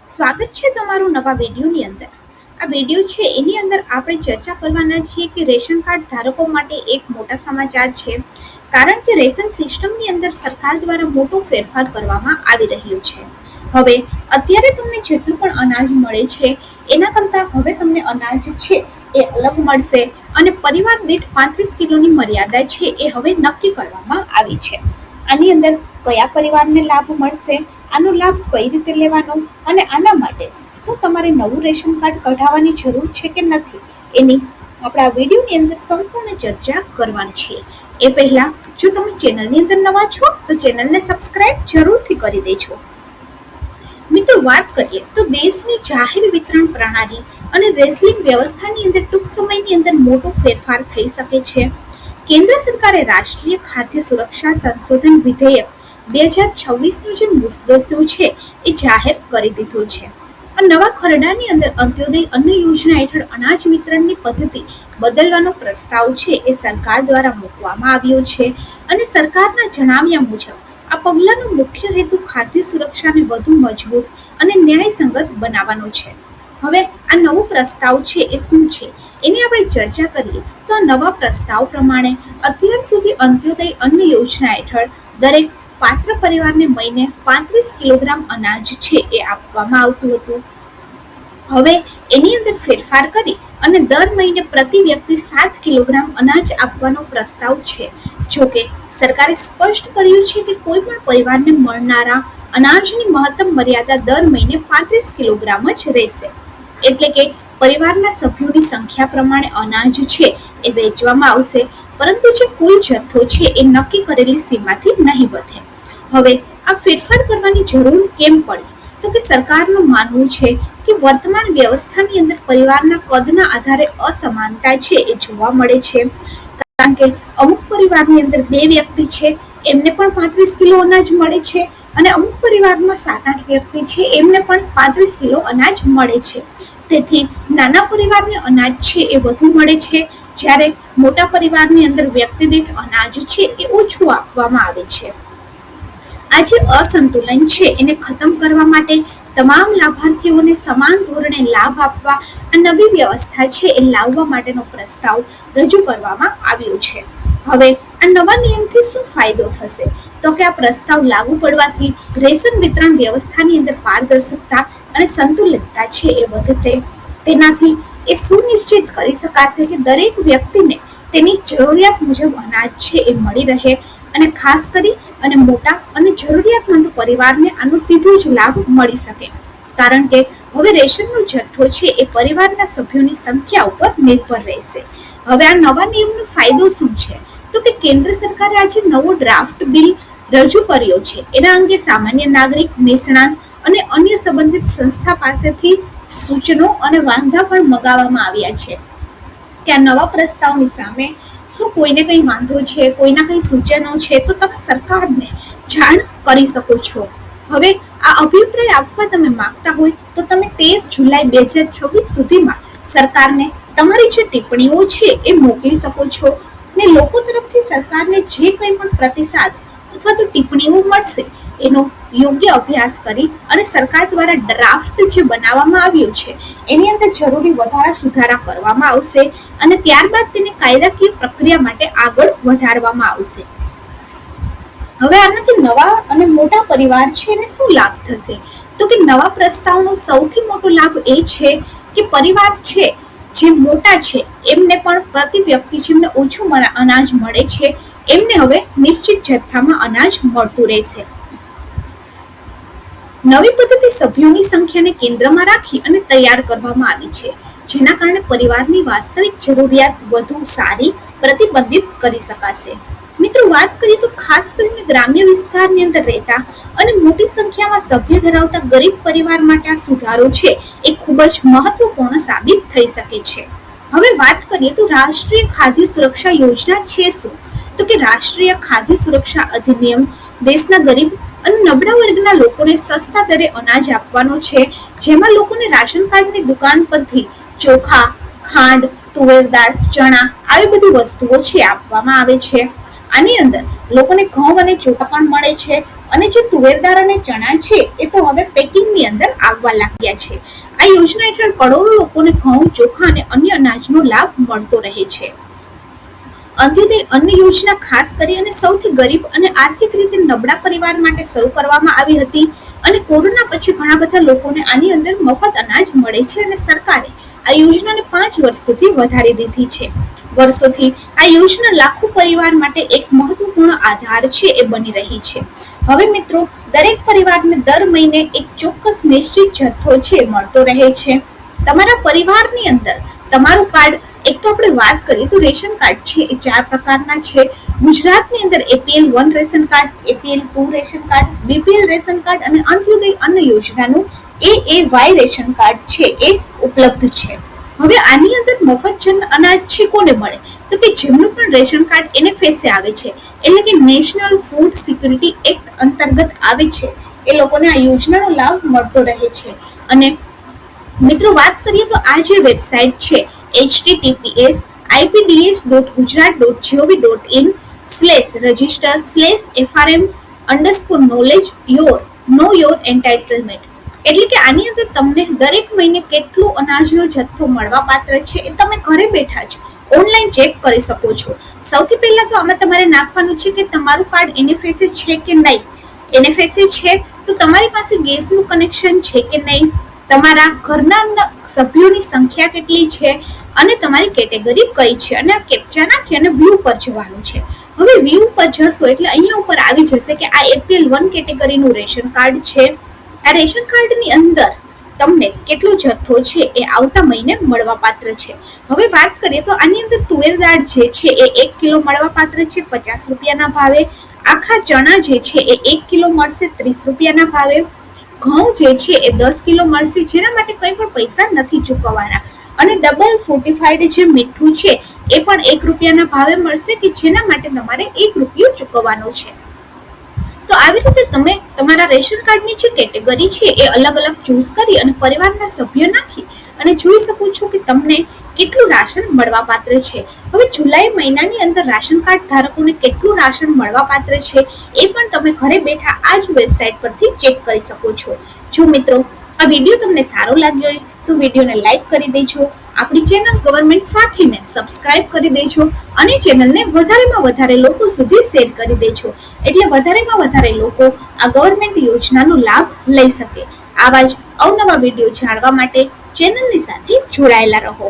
સ્વાગત છે તમારું નવા વિડીયોની અંદર. આ વિડીયો છે એની અંદર આપણે ચર્ચા કરવાના છીએ કે રેશન કાર્ડ ધારકો માટે એક મોટા સમાચાર છે, કારણ કે રેશન સિસ્ટમની અંદર સરકાર દ્વારા મોટો ફેરફાર કરવામાં આવી રહ્યો છે. હવે અત્યારે તમને જેટલું પણ અનાજ મળે છે એના કરતાં હવે તમને અનાજ છે એ અલગ મળશે અને પરિવાર દીઠ 35 કિલોની મર્યાદા છે એ હવે નક્કી કરવામાં આવી છે. આની અંદર કયા પરિવારને લાભ મળશે, આનો લાભ કઈ રીતે લેવાનો અને આના માટે શું તમારે નવું રેશન કાર્ડ કઢાવવાની જરૂર છે કે નથી, એની આપણે આ વિડીયોની અંદર સંપૂર્ણ ચર્ચા કરવાની છે. એ પહેલા જો તમે ચેનલની અંદર નવા છો તો ચેનલને સબસ્ક્રાઇબ જરૂરથી કરી દેજો. મિત્રો, વાત કરીએ તો દેશની જાહેર વિતરણ પ્રણાલી અને રેસલિંગ વ્યવસ્થાની અંદર ટૂંક સમયની અંદર મોટો ફેરફાર થઈ શકે છે. કેન્દ્ર સરકારે રાષ્ટ્રીય ખાદ્ય સુરક્ષા સંશોધન વિધેયક 2026નો જે મુસદ્દો છે એ જાહેર કરી દીધો છે. આ નવા ખરડાની અંદર અંત્યોદય અન્ન યોજના હેઠળ અનાજ વિતરણની પદ્ધતિ બદલવાનો પ્રસ્તાવ છે એ સરકાર દ્વારા મૂકવામાં આવ્યો છે અને સરકારના જણાવ્યા મુજબ આ પગલાંનો મુખ્ય હેતુ ખાદ્ય સુરક્ષાને વધુ મજબૂત અને ન્યાયસંગત બનાવવાનો છે. હવે આ નવો પ્રસ્તાવ છે એ શું છે એની આપણે ચર્ચા કરીએ તો આ નવા પ્રસ્તાવ પ્રમાણે અત્યાર સુધી અંત્યોદય અન્ન યોજના હેઠળ દરેક પાત્ર પરિવારને મહિને 35 કિલોગ્રામ અનાજ છે એ આપવામાં આવતું હતું. હવે એની અંદર ફેરફાર કરી અને દર મહિને પ્રતિ વ્યક્તિ 7 કિલોગ્રામ અનાજ આપવાનો પ્રસ્તાવ છે. જોકે સરકારે સ્પષ્ટ કર્યું છે કે કોઈ પણ પરિવારને મળનારા અનાજની મહત્તમ મર્યાદા દર મહિને 35 કિલોગ્રામ જ રહેશે. એટલે કે પરિવારના સભ્યોની સંખ્યા પ્રમાણે અનાજ છે એ વેચવામાં આવશે, પરંતુ જે કુલ જથ્થો છે એ નક્કી કરેલી સીમાથી નહીં વધે. હવે આ ફેરફાર કરવાની જરૂર કેમ પડી? તો કે સરકારનું માનવું છે કે વર્તમાન વ્યવસ્થાની અંદર પરિવારના કદના આધારે અસમાનતા છે એ જોવા મળે છે. કારણ કે અમુક પરિવારની અંદર 2 વ્યક્તિ છે એમને પણ 35 કિલો અનાજ મળે છે અને અમુક પરિવારમાં 7-8 વ્યક્તિ છે એમને પણ 35 કિલો અનાજ મળે છે. તેથી નાના પરિવારને અનાજ છે એ વધુ મળે છે, જ્યારે મોટા પરિવારની અંદર વ્યક્તિ દીઠ અનાજ છે એ ઓછું આપવામાં આવે છે. આ જે અસંતુલન છે એને ખતમ કરવા માટે તમામ લાભાર્થીઓને સમાન ધોરણે લાભ આપવા આ નવી વ્યવસ્થા છે એ લાવવા માટેનો પ્રસ્તાવ રજૂ કરવામાં આવ્યો છે. હવે આ નવા નિયમથી શું ફાયદો થશે? તો કે આ પ્રસ્તાવ લાગુ પડવાથી રેશન વિતરણ વ્યવસ્થાની અંદર પારદર્શકતા અને સંતુલિતતા છે એ વધશે. તેનાથી એ સુનિશ્ચિત કરી શકાશે કે દરેક વ્યક્તિને તેની જરૂરિયાત મુજબ અનાજ છે એ મળી રહે અને ખાસ કરી અને મોટા અને જરૂરિયાતમંદ પરિવારને આનો સીધો જ લાભ મળી શકે. કારણ કે હવે રેશનનો જથ્થો છે એ પરિવારના સભ્યોની સંખ્યા ઉપર નિર્ભર રહેશે. હવે આ નવા નિયમનો ફાયદો શું છે? તો કે કેન્દ્ર સરકારે આજે નવો ડ્રાફ્ટ બિલ રજૂ કર્યો છે. એના અંગે સામાન્ય નાગરિક, નિષ્ણાત અને અન્ય સંબંધિત સંસ્થા પાસેથી સૂચનો અને વાંધા પણ મંગાવવામાં આવ્યા છે કે આ નવા પ્રસ્તાવની સામે શું કોઈને કંઈ વાંધો છે, કોઈના કંઈ સૂચનો છે તો તમે સરકારને જાણ કરી શકો છો. હવે આ અભિપ્રાય આપવા તમે માંગતા હોય તો તમે 13 જુલાઈ 2026 સુધીમાં સરકારને તમારી જે ટિપ્પણીઓ છે એ મોકલી શકો છો ને લોકો તરફથી સરકારને જે કંઈ પણ પ્રતિસાદ અથવા તો ટિપ્પણીઓ મળશે એનો યોગ્ય અભ્યાસ કરી અને સરકાર દ્વારા ડ્રાફ્ટ જે બનાવવામાં આવ્યું છે એની અંદર જરૂરી વધારા સુધારા કરવામાં આવશે અને ત્યારબાદ તેને કાયદાકીય પ્રક્રિયા માટે આગળ વધારવામાં આવશે. હવે આનાથી નવા અને મોટા પરિવાર છે એને શું લાભ થશે? તો કે નવા પ્રસ્તાવનો સૌથી મોટો લાભ એ છે કે પરિવાર છે જે મોટા છે એમને પણ પ્રતિ વ્યક્તિ જેમને ઓછું અનાજ મળે છે એમને હવે નિશ્ચિત જથ્થામાં અનાજ મળતું રહેશે. નવી પદ્ધતિ સભ્યોની સંખ્યાને કેન્દ્રમાં રાખી અને તૈયાર કરવામાં આવી છે, જેના કારણે પરિવારની વાસ્તવિક જરૂરિયાત વધુ સારી પ્રતિબંધિત કરી શકાશે. મિત્રો, વાત કરીએ તો ખાસ કરીને ગ્રામ્ય વિસ્તારની અંદર રહેતા અને મોટી સંખ્યામાં સભ્ય ધરાવતા ગરીબ પરિવાર માટે આ સુધારો છે એ ખૂબ જ મહત્વપૂર્ણ સાબિત થઈ શકે છે. હવે વાત કરીએ તો રાષ્ટ્રીય ખાદ્ય સુરક્ષા યોજના છે શું? તો કે રાષ્ટ્રીય ખાદ્ય સુરક્ષા અધિનિયમ દેશના ગરીબ અને નબળા વર્ગના લોકોને સસ્તા દરે અનાજ આપવાનો છે, જેમાં લોકોને રાશન કાર્ડની દુકાન પરથી ચોખા, ખાંડ, તુવેર દાળ, ચણા આવી બધી વસ્તુઓ છે આપવામાં આવે છે. આની અંદર લોકોને ઘઉં અને ચોખા પણ મળે છે અને જે તુવેરદાળ અને ચણા છે એ તો હવે પેકિંગની અંદર આવવા લાગ્યા છે. આ યોજના હેઠળ કરોડો લોકોને ઘઉં, ચોખા અને અન્ય અનાજનો લાભ મળતો રહે છે. અંત્યોદય અન્ન યોજના ખાસ કરી અને સૌથી ગરીબ અને આર્થિક રીતે નબળા પરિવાર માટે શરૂ કરવામાં આવી હતી અને કોરોના પછી ઘણા બધા લોકોને આની અંદર મફત અનાજ મળે છે અને સરકારે આ યોજનાને 5 વર્ષ સુધી વધારી દીધી છે. વર્ષોથી આ યોજના લાખો પરિવાર માટે એક મહત્વપૂર્ણ આધાર છે એ બની રહી છે. હવે મિત્રો, દરેક પરિવારને દર મહિને એક ચોક્કસ નિશ્ચિત જથ્થો છે મળતો રહે છે. તમારા પરિવારની અંદર તમારું કાર્ડ, એક તો આપણે વાત કરીએ તો રેશન કાર્ડ છે એ 4 પ્રકારના છે. ગુજરાતની અંદર APL 1 ration card, APL 2 ration card, BPL ration card અને અંત્યોદય અન્ન યોજનાનું AAY રેશન કાર્ડ છે એ ઉપલબ્ધ છે. હવે આની અંદર મફત અનાજ છે કોને મળે? તો કે જેમનું પણ રેશન કાર્ડ NFSA આવે છે, એટલે કે નેશનલ ફૂડ સિક્યુરિટી એક્ટ અંતર્ગત આવે છે, એ લોકોને આ યોજનાનો લાભ મળતો રહે છે. અને મિત્રો, વાત કરીએ તો આ જે વેબસાઇટ છે https://gujarat.register/frm_knowledge your entitlement, એટલે કે આની અંદર તમને દરેક મહિને કેટલો અનાજનો જથ્થો મળવા પાત્ર છે એ તમે ઘરે બેઠા જ ઓનલાઈન ચેક કરી શકો છો. સૌથી પહેલા તો આમાં તમારે નાખવાનું છે કે તમારું કાર્ડ NFSA છે કે નહીં. NFSA છે તો તમારી પાસે ગેસનું કનેક્શન છે કે નહીં, તમારા ઘરના સભ્યોની સંખ્યા કેટલી છે અને તમારી કેટેગરી કઈ છે, અને આ કેપ્ચા નાખી અને વ્યૂ પર જવાનું છે. હવે વ્યૂ પર જશો એટલે અહીંયા ઉપર આવી જશે કે આ APL 1 કેટેગરીનું રેશન કાર્ડ છે. આ રેશન કાર્ડની અંદર તમને કેટલો જથ્થો છે એ આવતા મહિને મળવા પાત્ર છે. હવે વાત કરીએ તો આની અંદર તુવેર દાળ જે છે એ 1 કિલો મળવા પાત્ર છે 50 રૂપિયાના ભાવે. આખા ચણા જે છે એ 1 કિલો મળશે 30 રૂપિયાના ભાવે. ઘઉં જે છે એ 10 કિલો મળશે, જેના માટે કંઈ પણ પૈસા નથી ચૂકવવાના. અને ડબલ ફોર્ટિફાઈડ જે મીઠું છે એ પણ 1 રૂપિયાના ભાવે મળશે, કે જેના માટે તમારે 1 રૂપિયો ચૂકવવાનો છે. તો આવી રીતે તમે તમારા રેશન કાર્ડની જે કેટેગરી છે એ અલગ અલગ ચૂઝ કરી અને પરિવારના સભ્યો નાખી અને જોઈ શકો છો કે તમને કેટલું રાશન મળવા પાત્ર છે. હવે જુલાઈ મહિનાની અંદર રાશન કાર્ડ ધારકોને કેટલું રાશન મળવા પાત્ર છે એ પણ તમે ઘરે બેઠા આ જ વેબસાઇટ પરથી ચેક કરી શકો છો. જો મિત્રો, આ વિડીયો તમને સારો લાગ્યો હોય તો વિડીયોને લાઈક કરી દેજો, આપણી ચેનલ ગવર્મેન્ટ સાથીને સબસ્ક્રાઇબ કરી દેજો અને ચેનલને વધારેમાં વધારે લોકો સુધી શેર કરી દેજો, એટલે વધારેમાં વધારે લોકો આ ગવર્મેન્ટ યોજનાનો લાભ લઈ શકે. આવા જ અવનવા વિડીયો જાણવા માટે ચેનલની સાથે જોડાયેલા રહો.